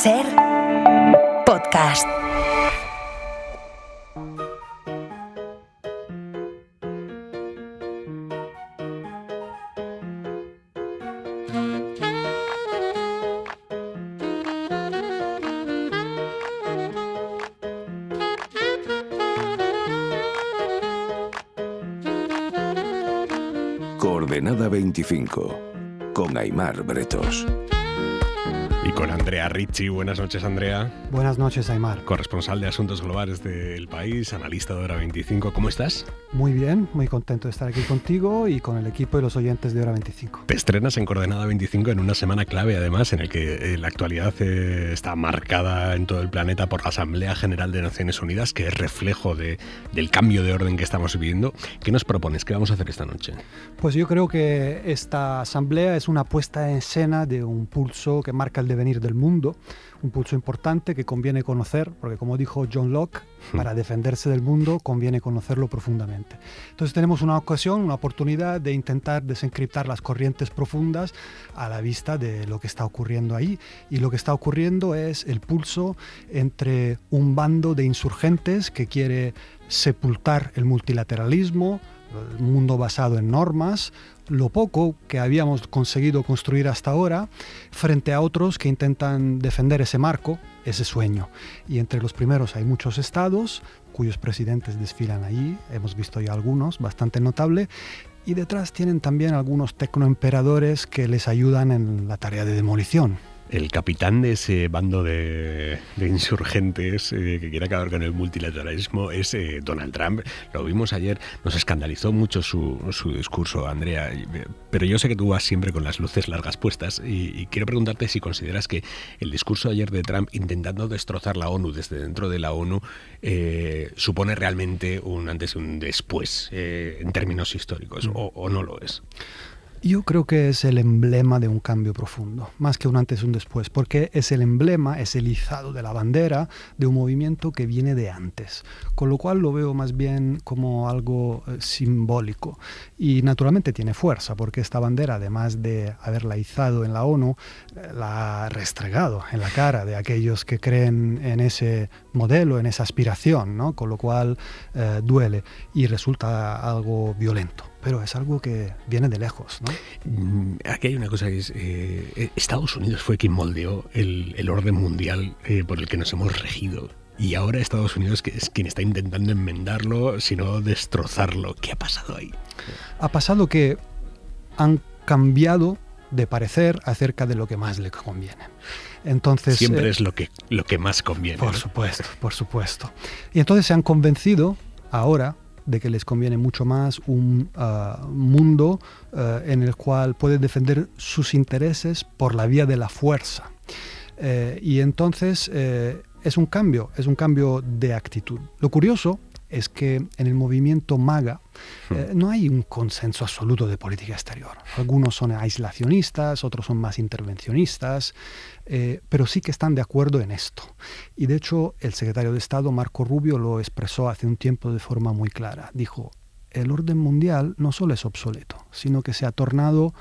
SER Podcast. Coordenada 25, con Aimar Bretos. Y con Andrea Ricci. Buenas noches, Andrea. Buenas noches, Aimar. Corresponsal de Asuntos Globales del País, analista de Hora 25. ¿Cómo estás? Muy bien, muy contento de estar aquí contigo y con el equipo y los oyentes de Hora 25. Te estrenas en Coordenada 25 en una semana clave, además, en el que la actualidad está marcada en todo el planeta por la Asamblea General de Naciones Unidas, que es reflejo del cambio de orden que estamos viviendo. ¿Qué nos propones? ¿Qué vamos a hacer esta noche? Pues yo creo que esta asamblea es una puesta en escena de un pulso que marca el devenir del mundo, un pulso importante que conviene conocer, porque como dijo John Locke, para defenderse del mundo conviene conocerlo profundamente. Entonces tenemos una ocasión, una oportunidad de intentar desencriptar las corrientes profundas a la vista de lo que está ocurriendo ahí. Y lo que está ocurriendo es el pulso entre un bando de insurgentes que quiere sepultar el multilateralismo, el mundo basado en normas, lo poco que habíamos conseguido construir hasta ahora, frente a otros que intentan defender ese marco, ese sueño. Y entre los primeros hay muchos estados cuyos presidentes desfilan allí, hemos visto ya algunos, bastante notable, y detrás tienen también algunos tecnoemperadores que les ayudan en la tarea de demolición. El capitán de ese bando de insurgentes que quiere acabar con el multilateralismo es Donald Trump. Lo vimos ayer, nos escandalizó mucho su discurso, Andrea, pero yo sé que tú vas siempre con las luces largas puestas y quiero preguntarte si consideras que el discurso ayer de Trump intentando destrozar la ONU desde dentro de la ONU supone realmente un antes y un después en términos históricos, o no lo es. Yo creo que es el emblema de un cambio profundo, más que un antes y un después, porque es el emblema, es el izado de la bandera de un movimiento que viene de antes, con lo cual lo veo más bien como algo simbólico. Y naturalmente tiene fuerza, porque esta bandera, además de haberla izado en la ONU, la ha restregado en la cara de aquellos que creen en ese modelo, en esa aspiración, ¿no? Con lo cual duele y resulta algo violento. Pero es algo que viene de lejos, ¿no? Aquí hay una cosa que es... Estados Unidos fue quien moldeó el orden mundial por el que nos hemos regido. Y ahora Estados Unidos es quien está intentando enmendarlo, sino destrozarlo. ¿Qué ha pasado ahí? Ha pasado que han cambiado de parecer acerca de lo que más les conviene. Entonces, siempre es lo que más conviene. Por supuesto, por supuesto. Y entonces se han convencido ahora de que les conviene mucho más un mundo en el cual pueden defender sus intereses por la vía de la fuerza. Y entonces es un cambio de actitud. Lo curioso es que en el movimiento MAGA no hay un consenso absoluto de política exterior. Algunos son aislacionistas, otros son más intervencionistas, pero sí que están de acuerdo en esto. Y de hecho el secretario de Estado, Marco Rubio, lo expresó hace un tiempo de forma muy clara. Dijo, el orden mundial no solo es obsoleto, sino que se ha tornado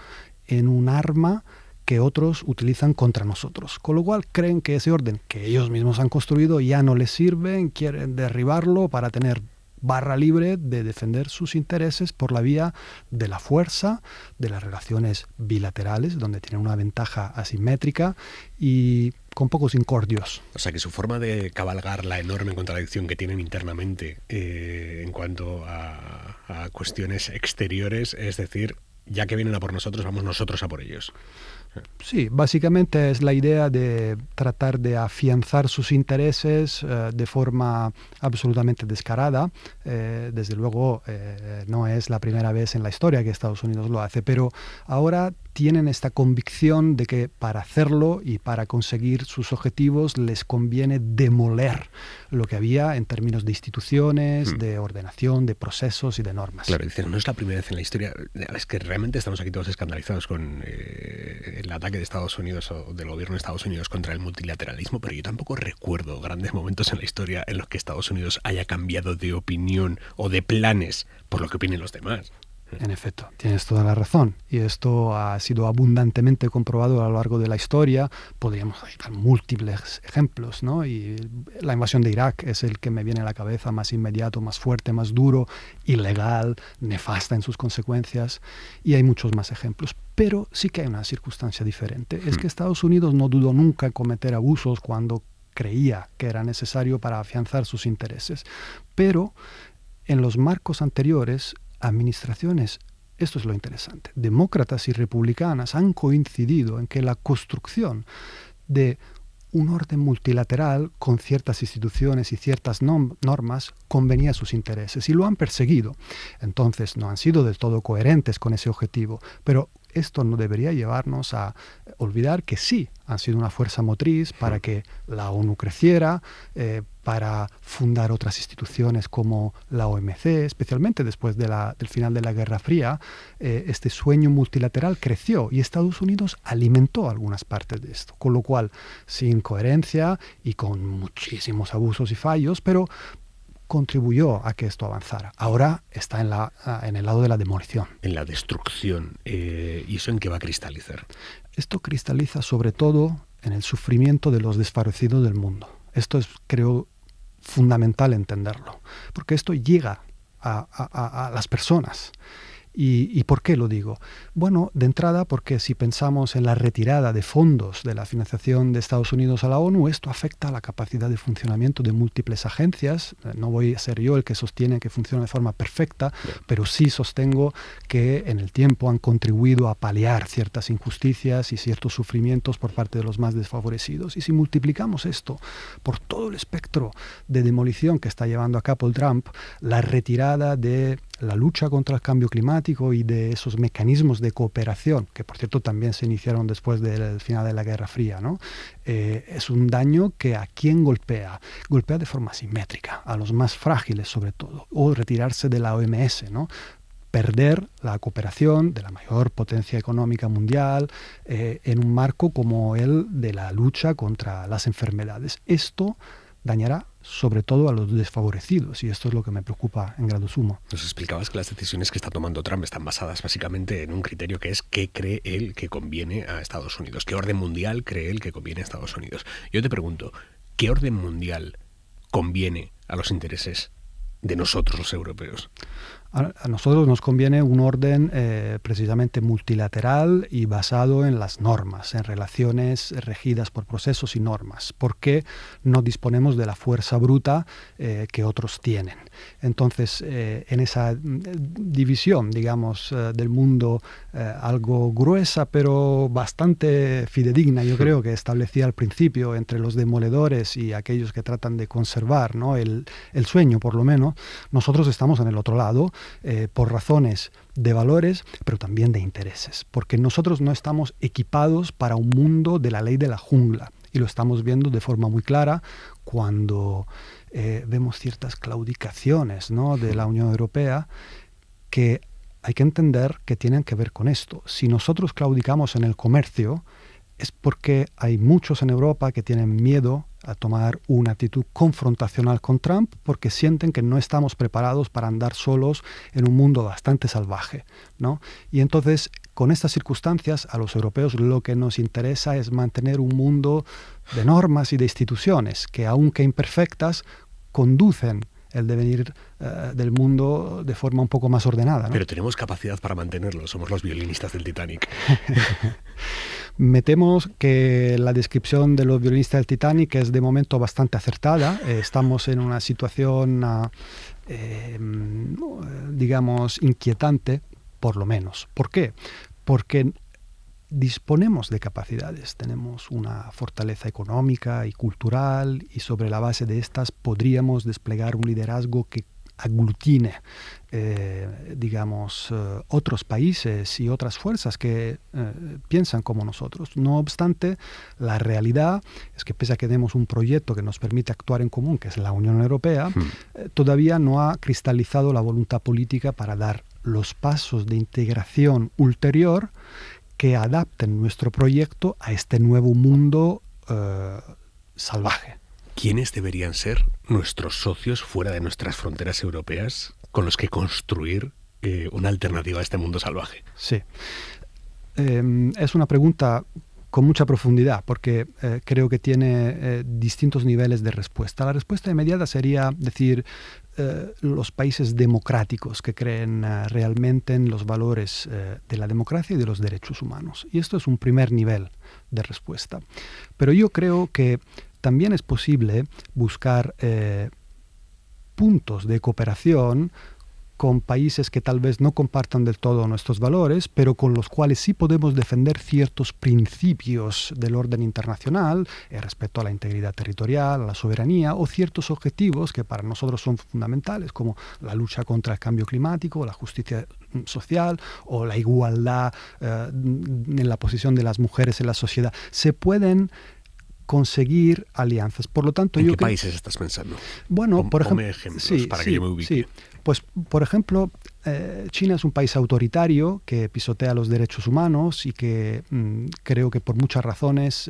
en un arma que otros utilizan contra nosotros, con lo cual creen que ese orden que ellos mismos han construido ya no les sirve, quieren derribarlo para tener barra libre de defender sus intereses por la vía de la fuerza, de las relaciones bilaterales, donde tienen una ventaja asimétrica y con pocos incordios. O sea que su forma de cabalgar la enorme contradicción que tienen internamente en cuanto a cuestiones exteriores, es decir, ya que vienen a por nosotros, vamos nosotros a por ellos. Sí, básicamente es la idea de tratar de afianzar sus intereses de forma absolutamente descarada. Desde luego no es la primera vez en la historia que Estados Unidos lo hace, pero ahora tienen esta convicción de que para hacerlo y para conseguir sus objetivos les conviene demoler lo que había en términos de instituciones, de ordenación, de procesos y de normas. Claro, dicen, no es la primera vez en la historia. Es que realmente estamos aquí todos escandalizados con el ataque de Estados Unidos o del gobierno de Estados Unidos contra el multilateralismo, pero yo tampoco recuerdo grandes momentos en la historia en los que Estados Unidos haya cambiado de opinión o de planes por lo que opinen los demás. En efecto, tienes toda la razón. Y esto ha sido abundantemente comprobado a lo largo de la historia. Podríamos dar múltiples ejemplos, ¿no? Y la invasión de Irak es el que me viene a la cabeza más inmediato, más fuerte, más duro, ilegal, nefasta en sus consecuencias. Y hay muchos más ejemplos. Pero sí que hay una circunstancia diferente. Es que Estados Unidos no dudó nunca en cometer abusos cuando creía que era necesario para afianzar sus intereses. Pero en los marcos anteriores, administraciones, esto es lo interesante, demócratas y republicanas han coincidido en que la construcción de un orden multilateral con ciertas instituciones y ciertas normas convenía a sus intereses y lo han perseguido. Entonces no han sido del todo coherentes con ese objetivo, pero esto no debería llevarnos a olvidar que sí han sido una fuerza motriz para que la ONU creciera, para fundar otras instituciones como la OMC, especialmente después del final de la Guerra Fría. Este sueño multilateral creció y Estados Unidos alimentó algunas partes de esto, con lo cual, sin coherencia y con muchísimos abusos y fallos, pero contribuyó a que esto avanzara. Ahora está en el lado de la demolición. En la destrucción. ¿Y eso en qué va a cristalizar? Esto cristaliza sobre todo en el sufrimiento de los desfavorecidos del mundo. Esto es, creo, fundamental entenderlo, porque esto llega a las personas. ¿Y por qué lo digo? Bueno, de entrada porque si pensamos en la retirada de fondos de la financiación de Estados Unidos a la ONU, esto afecta a la capacidad de funcionamiento de múltiples agencias. No voy a ser yo el que sostiene que funciona de forma perfecta, pero sí sostengo que en el tiempo han contribuido a paliar ciertas injusticias y ciertos sufrimientos por parte de los más desfavorecidos. Y si multiplicamos esto por todo el espectro de demolición que está llevando a cabo Trump, la retirada de la lucha contra el cambio climático y de esos mecanismos de cooperación, que por cierto también se iniciaron después del final de la Guerra Fría, ¿no? Es un daño que a quién golpea. Golpea de forma simétrica, a los más frágiles sobre todo, o retirarse de la OMS, ¿no? Perder la cooperación de la mayor potencia económica mundial en un marco como el de la lucha contra las enfermedades. Esto dañará sobre todo a los desfavorecidos, y esto es lo que me preocupa en grado sumo. Nos explicabas que las decisiones que está tomando Trump están basadas básicamente en un criterio que es qué cree él que conviene a Estados Unidos, qué orden mundial cree él que conviene a Estados Unidos. Yo te pregunto, ¿qué orden mundial conviene a los intereses de nosotros los europeos? A nosotros nos conviene un orden precisamente multilateral y basado en las normas, en relaciones regidas por procesos y normas, porque no disponemos de la fuerza bruta que otros tienen. Entonces, en esa división, digamos, del mundo algo gruesa, pero bastante fidedigna, yo creo que establecía al principio entre los demoledores y aquellos que tratan de conservar, ¿no?, el sueño, por lo menos, nosotros estamos en el otro lado, por razones de valores, pero también de intereses, porque nosotros no estamos equipados para un mundo de la ley de la jungla, y lo estamos viendo de forma muy clara cuando vemos ciertas claudicaciones, ¿no?, de la Unión Europea, que hay que entender que tienen que ver con esto. Si nosotros claudicamos en el comercio, es porque hay muchos en Europa que tienen miedo a tomar una actitud confrontacional con Trump porque sienten que no estamos preparados para andar solos en un mundo bastante salvaje, ¿no? Y entonces, con estas circunstancias, a los europeos lo que nos interesa es mantener un mundo de normas y de instituciones que, aunque imperfectas, conducen el devenir del mundo de forma un poco más ordenada, ¿no? Pero tenemos capacidad para mantenerlo, somos los violinistas del Titanic. Me temo que la descripción de los violinistas del Titanic es de momento bastante acertada. Estamos en una situación, digamos, inquietante, por lo menos. ¿Por qué? Porque disponemos de capacidades, tenemos una fortaleza económica y cultural, y sobre la base de estas podríamos desplegar un liderazgo que aglutine, digamos, otros países y otras fuerzas que piensan como nosotros. No obstante, la realidad es que pese a que tenemos un proyecto que nos permite actuar en común, que es la Unión Europea, todavía no ha cristalizado la voluntad política para dar los pasos de integración ulterior que adapten nuestro proyecto a este nuevo mundo salvaje. ¿Quiénes deberían ser nuestros socios fuera de nuestras fronteras europeas con los que construir una alternativa a este mundo salvaje? Sí. Es una pregunta con mucha profundidad, porque creo que tiene distintos niveles de respuesta. La respuesta inmediata sería decir los países democráticos que creen realmente en los valores de la democracia y de los derechos humanos. Y esto es un primer nivel de respuesta. Pero yo creo que también es posible buscar puntos de cooperación con países que tal vez no compartan del todo nuestros valores, pero con los cuales sí podemos defender ciertos principios del orden internacional, respecto a la integridad territorial, a la soberanía, o ciertos objetivos que para nosotros son fundamentales, como la lucha contra el cambio climático, la justicia social o la igualdad en la posición de las mujeres en la sociedad. Se pueden conseguir alianzas. Por lo tanto, ¿En qué países estás pensando? Bueno, por ejemplo, ejemplos para que yo me ubique. Sí. Pues, por ejemplo, China es un país autoritario que pisotea los derechos humanos y que creo que por muchas razones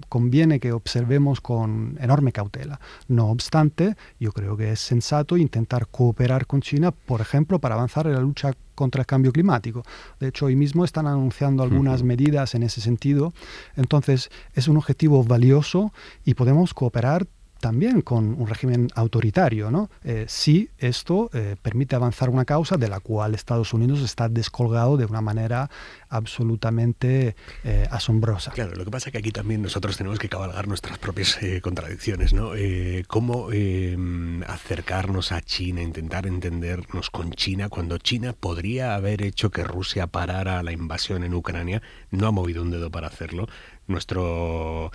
conviene que observemos con enorme cautela. No obstante, yo creo que es sensato intentar cooperar con China, por ejemplo, para avanzar en la lucha contra el cambio climático. De hecho, hoy mismo están anunciando algunas medidas en ese sentido. Entonces, es un objetivo valioso y podemos cooperar también con un régimen autoritario, ¿no? Si esto permite avanzar una causa de la cual Estados Unidos está descolgado de una manera absolutamente asombrosa. Claro, lo que pasa es que aquí también nosotros tenemos que cabalgar nuestras propias contradicciones, ¿no? ¿Cómo acercarnos a China, intentar entendernos con China, cuando China podría haber hecho que Rusia parara la invasión en Ucrania? No ha movido un dedo para hacerlo. Nuestro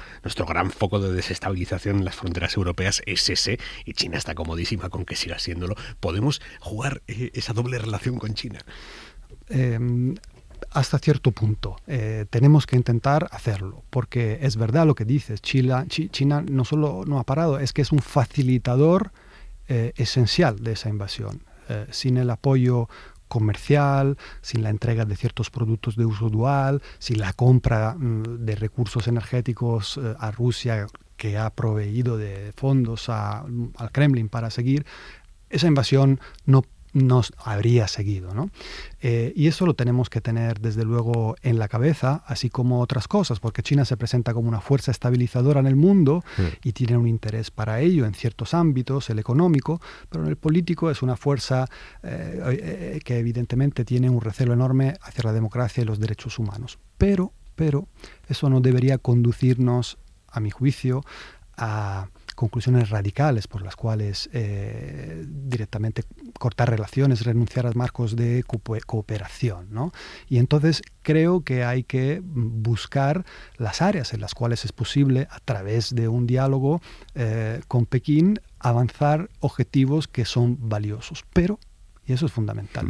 gran foco de desestabilización en las fronteras europeas es ese, y China está comodísima con que siga siéndolo. ¿Podemos jugar esa doble relación con China? Hasta cierto punto. Tenemos que intentar hacerlo, porque es verdad lo que dices. China no solo no ha parado, es que es un facilitador esencial de esa invasión. Sin el apoyo comercial, sin la entrega de ciertos productos de uso dual, sin la compra de recursos energéticos a Rusia, que ha proveído de fondos al Kremlin para seguir, esa invasión no nos habría seguido, ¿no? Y eso lo tenemos que tener desde luego en la cabeza, así como otras cosas, porque China se presenta como una fuerza estabilizadora en el mundo y tiene un interés para ello en ciertos ámbitos, el económico, pero en el político es una fuerza que evidentemente tiene un recelo enorme hacia la democracia y los derechos humanos. Pero eso no debería conducirnos, a mi juicio, a conclusiones radicales por las cuales directamente cortar relaciones, renunciar a marcos de cooperación, ¿no? Y entonces creo que hay que buscar las áreas en las cuales es posible, a través de un diálogo con Pekín, avanzar objetivos que son valiosos. Pero, y eso es fundamental,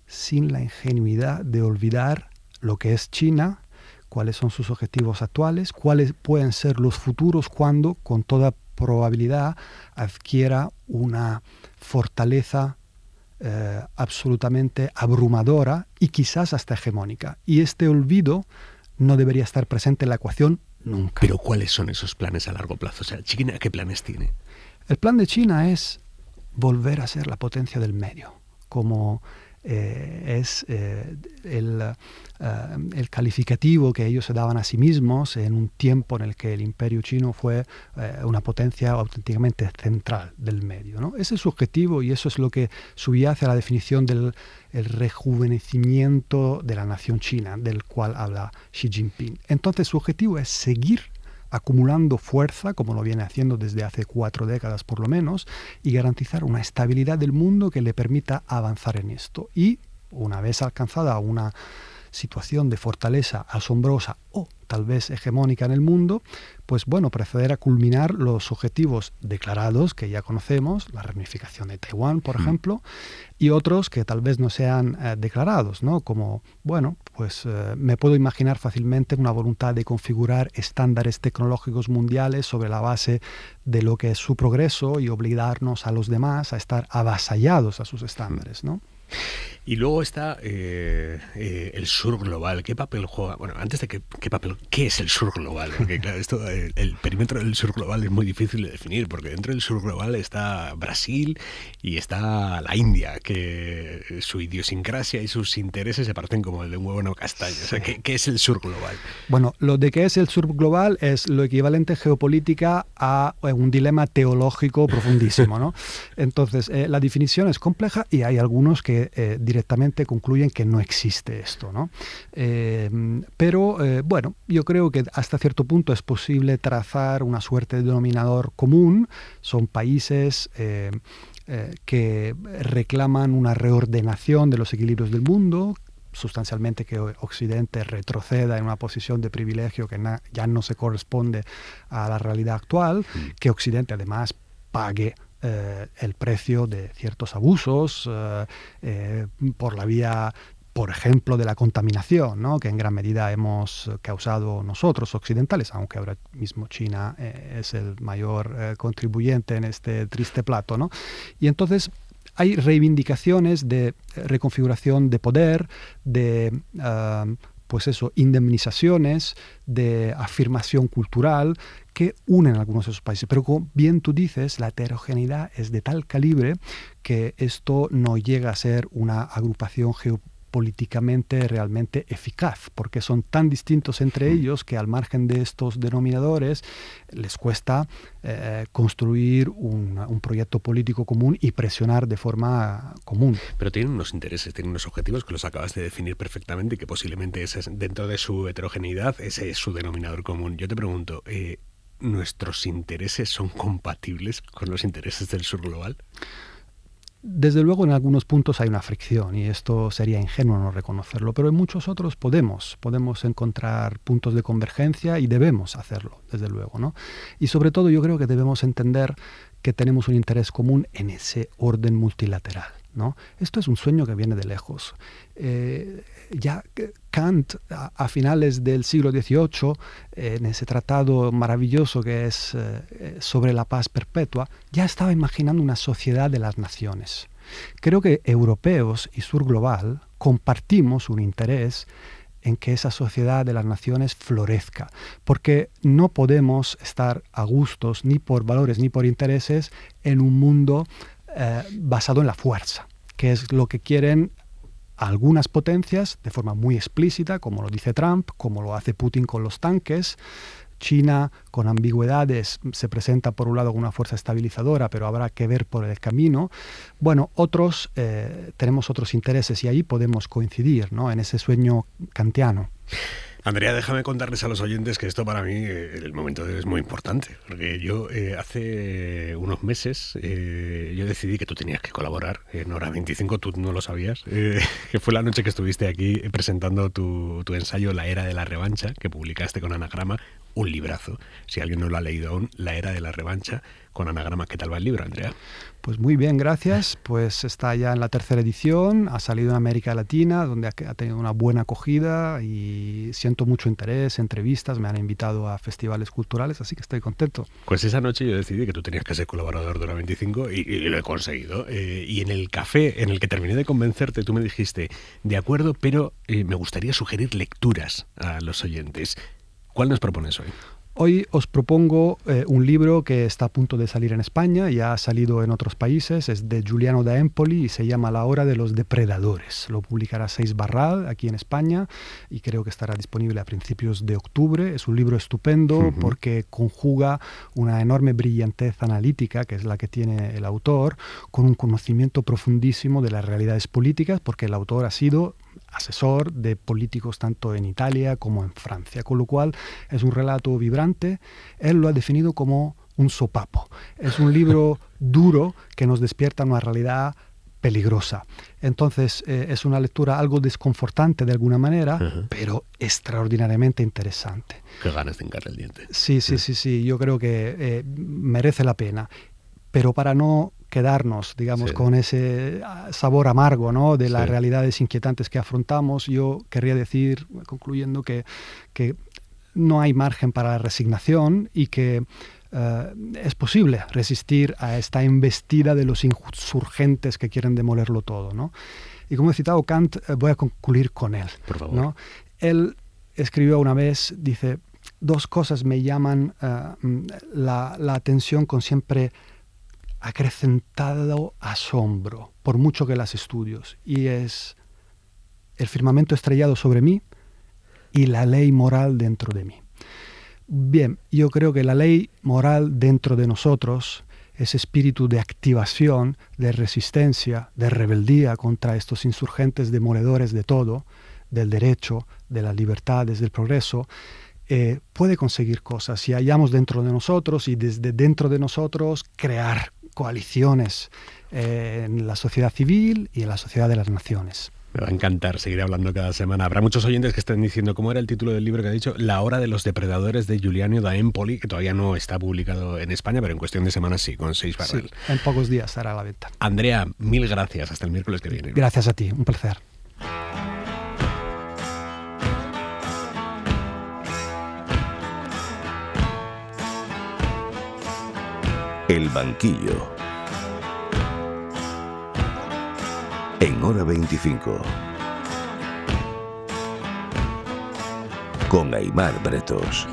sin la ingenuidad de olvidar lo que es China, cuáles son sus objetivos actuales, cuáles pueden ser los futuros cuando, con toda probabilidad, adquiera una fortaleza absolutamente abrumadora y quizás hasta hegemónica. Y este olvido no debería estar presente en la ecuación nunca. Pero ¿cuáles son esos planes a largo plazo? O sea, ¿China qué planes tiene? El plan de China es volver a ser la potencia del medio, como es el calificativo que ellos se daban a sí mismos en un tiempo en el que el imperio chino fue una potencia auténticamente central del medio, ¿no? Ese es su objetivo y eso es lo que subyace a la definición del rejuvenecimiento de la nación china, del cual habla Xi Jinping. Entonces su objetivo es seguir acumulando fuerza, como lo viene haciendo desde hace 4 décadas por lo menos, y garantizar una estabilidad del mundo que le permita avanzar en esto. Y una vez alcanzada una situación de fortaleza asombrosa o tal vez hegemónica en el mundo, pues bueno, proceder a culminar los objetivos declarados que ya conocemos, la reunificación de Taiwán, por ejemplo, y otros que tal vez no sean declarados, ¿no? Como, bueno, pues me puedo imaginar fácilmente una voluntad de configurar estándares tecnológicos mundiales sobre la base de lo que es su progreso y obligarnos a los demás a estar avasallados a sus estándares, ¿no? Y luego está el sur global. ¿Qué papel juega? Bueno, antes de ¿qué es el sur global? Porque claro, el perímetro del sur global es muy difícil de definir, porque dentro del sur global está Brasil y está la India, que su idiosincrasia y sus intereses se parecen como el de un huevo en una castaña. O sea, ¿qué es el sur global? Bueno, lo de qué es el sur global es lo equivalente en geopolítica a un dilema teológico profundísimo, ¿no? Entonces, la definición es compleja y hay algunos que directamente concluyen que no existe esto, ¿no? Pero, bueno, yo creo que hasta cierto punto es posible trazar una suerte de denominador común. Son países que reclaman una reordenación de los equilibrios del mundo, sustancialmente que Occidente retroceda en una posición de privilegio que ya no se corresponde a la realidad actual, que Occidente además pague el precio de ciertos abusos por la vía, por ejemplo, de la contaminación, ¿no? Que en gran medida hemos causado nosotros occidentales, aunque ahora mismo China es el mayor contribuyente en este triste plato, ¿no? Y entonces hay reivindicaciones de reconfiguración de poder, de pues eso, indemnizaciones, de afirmación cultural que unen a algunos de esos países. Pero como bien tú dices, la heterogeneidad es de tal calibre que esto no llega a ser una agrupación geopolíticamente realmente eficaz, porque son tan distintos entre ellos que al margen de estos denominadores les cuesta construir un proyecto político común y presionar de forma común. Pero tienen unos intereses, tienen unos objetivos que los acabas de definir perfectamente y que posiblemente dentro de su heterogeneidad ese es su denominador común. Yo te pregunto, ¿nuestros intereses son compatibles con los intereses del sur global? Desde luego en algunos puntos hay una fricción y esto sería ingenuo no reconocerlo, pero en muchos otros podemos encontrar puntos de convergencia y debemos hacerlo, desde luego, ¿no? Y sobre todo yo creo que debemos entender que tenemos un interés común en ese orden multilateral, ¿no? Esto es un sueño que viene de lejos. Ya Kant, a finales del siglo XVIII, en ese tratado maravilloso que es sobre la paz perpetua, ya estaba imaginando una sociedad de las naciones. Creo que europeos y sur global compartimos un interés en que esa sociedad de las naciones florezca, porque no podemos estar a gustos ni por valores ni por intereses en un mundo basado en la fuerza, que es lo que quieren algunas potencias de forma muy explícita, como lo dice Trump, como lo hace Putin con los tanques. China, con ambigüedades, se presenta por un lado como una fuerza estabilizadora, pero habrá que ver por el camino. Bueno, otros tenemos otros intereses y ahí podemos coincidir, ¿no? En ese sueño kantiano. Andrea, déjame contarles a los oyentes que esto para mí, el momento es muy importante, porque yo hace unos meses yo decidí que tú tenías que colaborar en Hora 25, tú no lo sabías, que fue la noche que estuviste aquí presentando tu ensayo La Era de la Revancha, que publicaste con Anagrama, un librazo. Si alguien no lo ha leído aún, La Era de la Revancha con Anagrama. ¿Qué tal va el libro, Andrea? Pues muy bien, gracias. Pues está ya en la 3ª edición, ha salido en América Latina, donde ha tenido una buena acogida y siento mucho interés, entrevistas, me han invitado a festivales culturales, así que estoy contento. Pues esa noche yo decidí que tú tenías que ser colaborador de Hora 25 y lo he conseguido. Y en el café en el que terminé de convencerte, tú me dijiste, de acuerdo, pero me gustaría sugerir lecturas a los oyentes. ¿Cuál nos propones hoy? Hoy os propongo un libro que está a punto de salir en España, ya ha salido en otros países, es de Giuliano da Empoli y se llama La Hora de los Depredadores. Lo publicará Seix Barral aquí en España y creo que estará disponible a principios de octubre. Es un libro estupendo porque conjuga una enorme brillantez analítica, que es la que tiene el autor, con un conocimiento profundísimo de las realidades políticas, porque el autor ha sido asesor de políticos tanto en Italia como en Francia, con lo cual es un relato vibrante. Él lo ha definido como un sopapo. Es un libro duro que nos despierta una realidad peligrosa. Entonces es una lectura algo desconfortante de alguna manera, pero extraordinariamente interesante. Qué ganas de hincarle el diente. Sí. Yo creo que merece la pena. Pero para no quedarnos, digamos, con ese sabor amargo, ¿no?, de las realidades inquietantes que afrontamos, yo querría decir, concluyendo, que no hay margen para la resignación y que es posible resistir a esta embestida de los insurgentes que quieren demolerlo todo, ¿no? Y como he citado Kant, voy a concluir con él. Por favor. ¿No? Él escribió una vez, dice, 2 cosas me llaman la atención con siempre acrecentado asombro, por mucho que las estudios, y es el firmamento estrellado sobre mí y la ley moral dentro de mí. Bien, yo creo que la ley moral dentro de nosotros, ese espíritu de activación, de resistencia, de rebeldía contra estos insurgentes demoledores de todo, del derecho, de las libertades, del progreso, puede conseguir cosas si hallamos dentro de nosotros y desde dentro de nosotros crear coaliciones en la sociedad civil y en la sociedad de las naciones. Me va a encantar seguir hablando cada semana. Habrá muchos oyentes que estén diciendo, ¿cómo era el título del libro que ha dicho? La hora de los depredadores de Giuliano da Empoli, que todavía no está publicado en España, pero en cuestión de semanas sí, con 6 barras. Sí, en pocos días estará a la venta. Andrea, mil gracias. Hasta el miércoles que viene. Gracias a ti, un placer. El banquillo. En Hora 25. Con Aimar Bretos.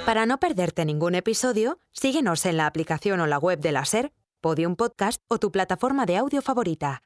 Para no perderte ningún episodio, síguenos en la aplicación o la web de la SER, Podium Podcast o tu plataforma de audio favorita.